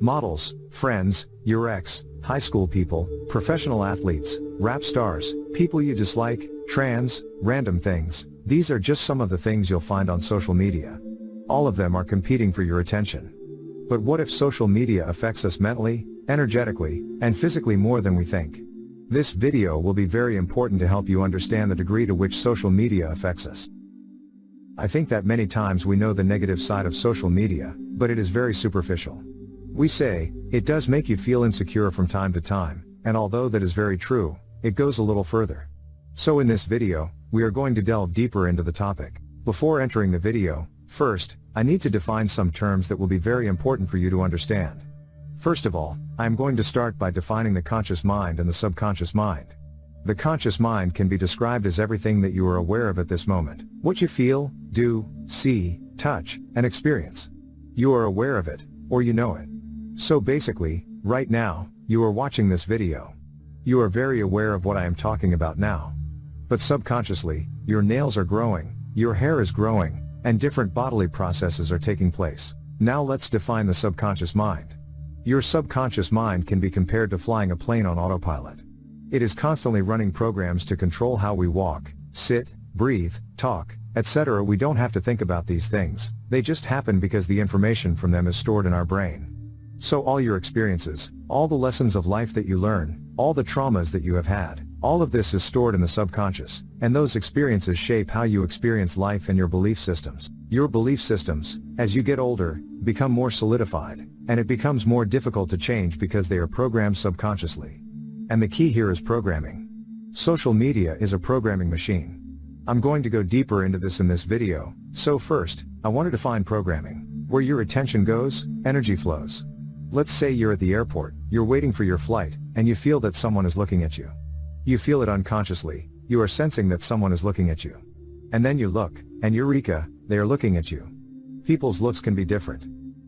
Models, friends, your ex, high school people, professional athletes, rap stars, people you dislike, trans, random things. These are just some of the things you'll find on social media. All of them are competing for your attention. But what if social media affects us mentally, energetically, and physically more than we think? This video will be very important to help you understand the degree to which social media affects us. I think that many times we know the negative side of social media, but it is very superficial. We say, it does make you feel insecure from time to time, and although that is very true, it goes a little further. So in this video, we are going to delve deeper into the topic. Before entering the video, first, I need to define some terms that will be very important for you to understand. First of all, I am going to start by defining the conscious mind and the subconscious mind. The conscious mind can be described as everything that you are aware of at this moment, what you feel, do, see, touch, and experience. You are aware of it, or you know it. So basically, right now, you are watching this video. You are very aware of what I am talking about now. But subconsciously, your nails are growing, your hair is growing, and different bodily processes are taking place. Now let's define the subconscious mind. Your subconscious mind can be compared to flying a plane on autopilot. It is constantly running programs to control how we walk, sit, breathe, talk, etc. We don't have to think about these things, they just happen because the information from them is stored in our brain. So all your experiences, all the lessons of life that you learn, all the traumas that you have had, all of this is stored in the subconscious, and those experiences shape how you experience life and your belief systems. Your belief systems, as you get older, become more solidified, and it becomes more difficult to change because they are programmed subconsciously. And the key here is programming. Social media is a programming machine. I'm going to go deeper into this in this video, so first, I want to define programming. Where your attention goes, energy flows. Let's say you're at the airport, you're waiting for your flight, and you feel that someone is looking at you. You feel it unconsciously, you are sensing that someone is looking at you. And then you look, and eureka, they are looking at you. People's looks can be different.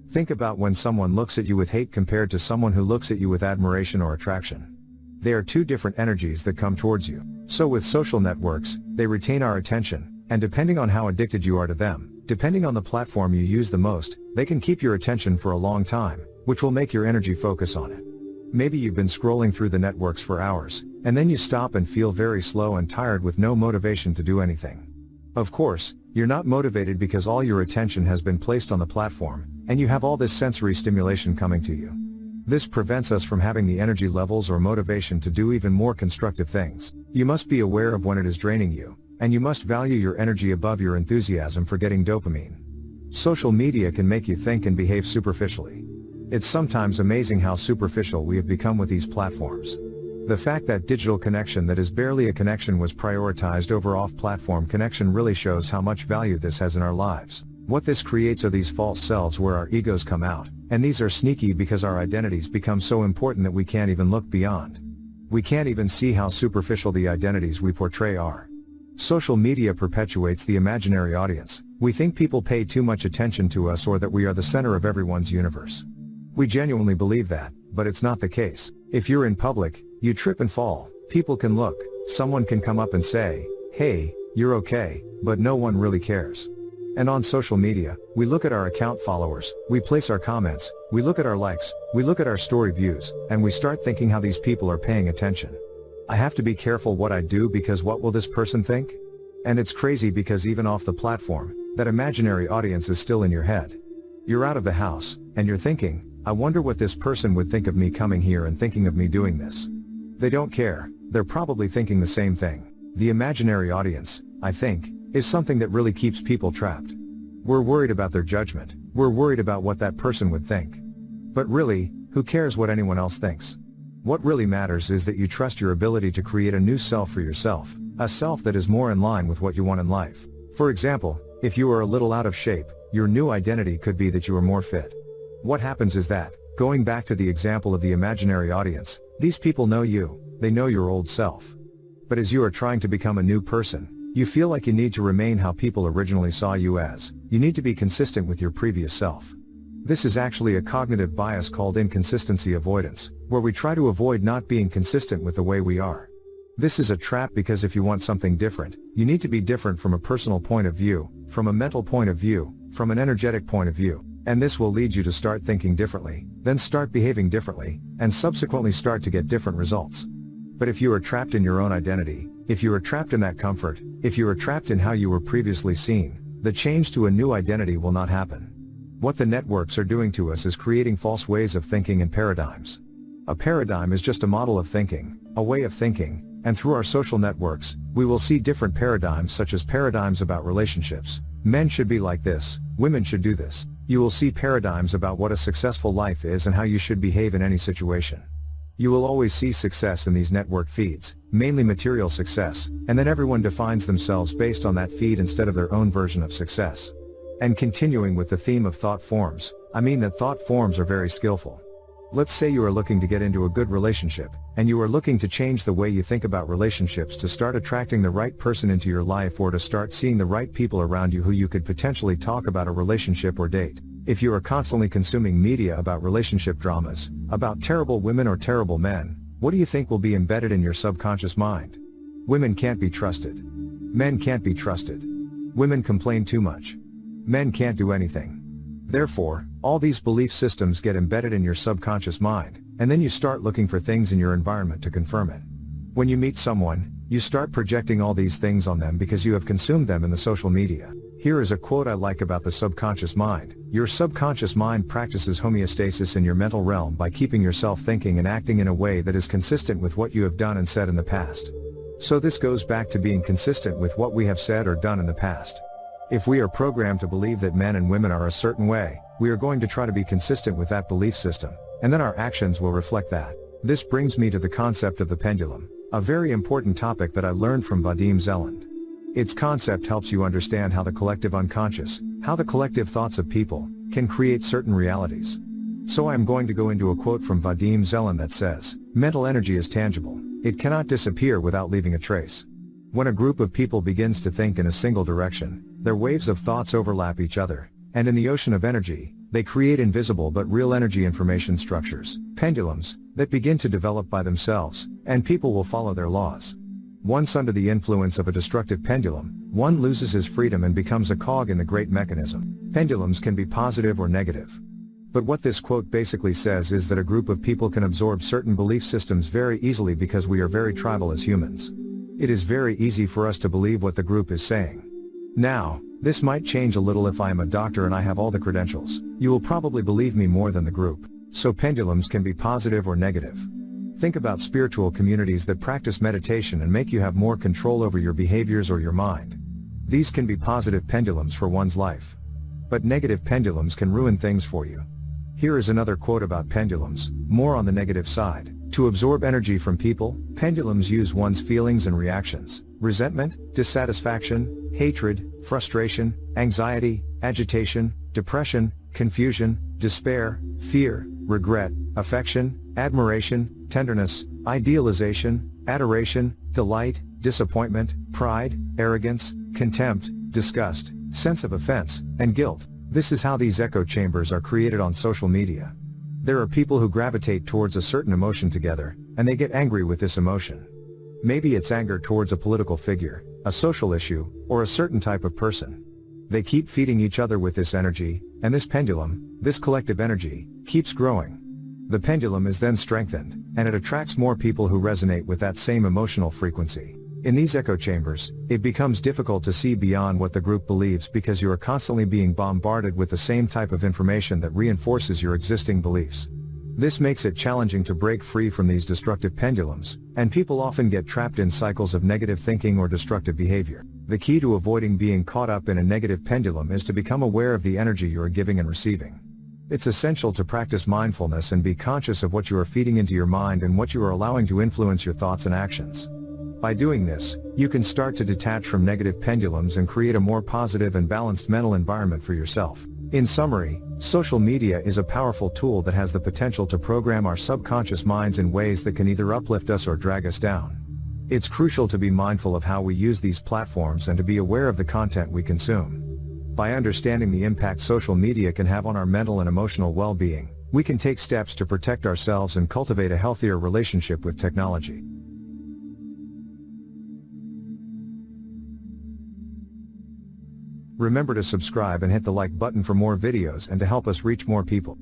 Think about when someone looks at you with hate compared to someone who looks at you with admiration or attraction. They are two different energies that come towards you. So with social networks, they retain our attention, and depending on how addicted you are to them, depending on the platform you use the most, they can keep your attention for a long time, which will make your energy focus on it. Maybe you've been scrolling through the networks for hours, and then you stop and feel very slow and tired with no motivation to do anything. Of course, you're not motivated because all your attention has been placed on the platform, and you have all this sensory stimulation coming to you. This prevents us from having the energy levels or motivation to do even more constructive things. You must be aware of when it is draining you, and you must value your energy above your enthusiasm for getting dopamine. Social media can make you think and behave superficially. It's sometimes amazing how superficial we have become with these platforms. The fact that digital connection that is barely a connection was prioritized over off-platform connection really shows how much value this has in our lives. What this creates are these false selves where our egos come out, and these are sneaky because our identities become so important that we can't even look beyond. We can't even see how superficial the identities we portray are. Social media perpetuates the imaginary audience. We think people pay too much attention to us or that we are the center of everyone's universe. We genuinely believe that, but it's not the case. If you're in public, you trip and fall, people can look, someone can come up and say, "Hey, you're okay," but no one really cares. And on social media, we look at our account followers, we place our comments, we look at our likes, we look at our story views, and we start thinking how these people are paying attention. I have to be careful what I do because what will this person think? And it's crazy because even off the platform, that imaginary audience is still in your head. You're out of the house, and you're thinking, I wonder what this person would think of me coming here and thinking of me doing this. They don't care, they're probably thinking the same thing. The imaginary audience, I think, is something that really keeps people trapped. We're worried about their judgment, we're worried about what that person would think. But really, who cares what anyone else thinks? What really matters is that you trust your ability to create a new self for yourself, a self that is more in line with what you want in life. For example, if you are a little out of shape, your new identity could be that you are more fit. What happens is that, going back to the example of the imaginary audience, these people know you, they know your old self. But as you are trying to become a new person, you feel like you need to remain how people originally saw you as. You need to be consistent with your previous self. This is actually a cognitive bias called inconsistency avoidance, where we try to avoid not being consistent with the way we are. This is a trap because if you want something different, you need to be different from a personal point of view, from a mental point of view, from an energetic point of view. And this will lead you to start thinking differently, then start behaving differently, and subsequently start to get different results. But if you are trapped in your own identity, if you are trapped in that comfort, if you are trapped in how you were previously seen, the change to a new identity will not happen. What the networks are doing to us is creating false ways of thinking and paradigms. A paradigm is just a model of thinking, a way of thinking, and through our social networks, we will see different paradigms such as paradigms about relationships. Men should be like this, women should do this. You will see paradigms about what a successful life is and how you should behave in any situation. You will always see success in these network feeds, mainly material success, and then everyone defines themselves based on that feed instead of their own version of success. And continuing with the theme of thought forms, I mean that thought forms are very skillful. Let's say you are looking to get into a good relationship, and you are looking to change the way you think about relationships to start attracting the right person into your life or to start seeing the right people around you who you could potentially talk about a relationship or date. If you are constantly consuming media about relationship dramas, about terrible women or terrible men, what do you think will be embedded in your subconscious mind? Women can't be trusted. Men can't be trusted. Women complain too much. Men can't do anything. Therefore, all these belief systems get embedded in your subconscious mind, and then you start looking for things in your environment to confirm it. When you meet someone, you start projecting all these things on them because you have consumed them in the social media. Here is a quote I like about the subconscious mind. Your subconscious mind practices homeostasis in your mental realm by keeping yourself thinking and acting in a way that is consistent with what you have done and said in the past. So this goes back to being consistent with what we have said or done in the past. If we are programmed to believe that men and women are a certain way, we are going to try to be consistent with that belief system, and then our actions will reflect that. This brings me to the concept of the pendulum, a very important topic that I learned from Vadim Zeland. Its concept helps you understand how the collective unconscious, how the collective thoughts of people, can create certain realities. So I am going to go into a quote from Vadim Zeland that says, "Mental energy is tangible. It cannot disappear without leaving a trace." When a group of people begins to think in a single direction, their waves of thoughts overlap each other, and in the ocean of energy, they create invisible but real energy information structures, pendulums, that begin to develop by themselves, and people will follow their laws. Once under the influence of a destructive pendulum, one loses his freedom and becomes a cog in the great mechanism. Pendulums can be positive or negative. But what this quote basically says is that a group of people can absorb certain belief systems very easily because we are very tribal as humans. It is very easy for us to believe what the group is saying. Now, this might change a little if I am a doctor and I have all the credentials. You will probably believe me more than the group. So pendulums can be positive or negative. Think about spiritual communities that practice meditation and make you have more control over your behaviors or your mind. These can be positive pendulums for one's life. But negative pendulums can ruin things for you. Here is another quote about pendulums, more on the negative side. To absorb energy from people, pendulums use one's feelings and reactions, resentment, dissatisfaction, hatred, frustration, anxiety, agitation, depression, confusion, despair, fear, regret, affection, admiration, tenderness, idealization, adoration, delight, disappointment, pride, arrogance, contempt, disgust, sense of offense, and guilt. This is how these echo chambers are created on social media. There are people who gravitate towards a certain emotion together, and they get angry with this emotion. Maybe it's anger towards a political figure, a social issue, or a certain type of person. They keep feeding each other with this energy, and this pendulum, this collective energy, keeps growing. The pendulum is then strengthened, and it attracts more people who resonate with that same emotional frequency. In these echo chambers, it becomes difficult to see beyond what the group believes because you are constantly being bombarded with the same type of information that reinforces your existing beliefs. This makes it challenging to break free from these destructive pendulums, and people often get trapped in cycles of negative thinking or destructive behavior. The key to avoiding being caught up in a negative pendulum is to become aware of the energy you are giving and receiving. It's essential to practice mindfulness and be conscious of what you are feeding into your mind and what you are allowing to influence your thoughts and actions. By doing this, you can start to detach from negative pendulums and create a more positive and balanced mental environment for yourself. In summary, social media is a powerful tool that has the potential to program our subconscious minds in ways that can either uplift us or drag us down. It's crucial to be mindful of how we use these platforms and to be aware of the content we consume. By understanding the impact social media can have on our mental and emotional well-being, we can take steps to protect ourselves and cultivate a healthier relationship with technology. Remember to subscribe and hit the like button for more videos and to help us reach more people.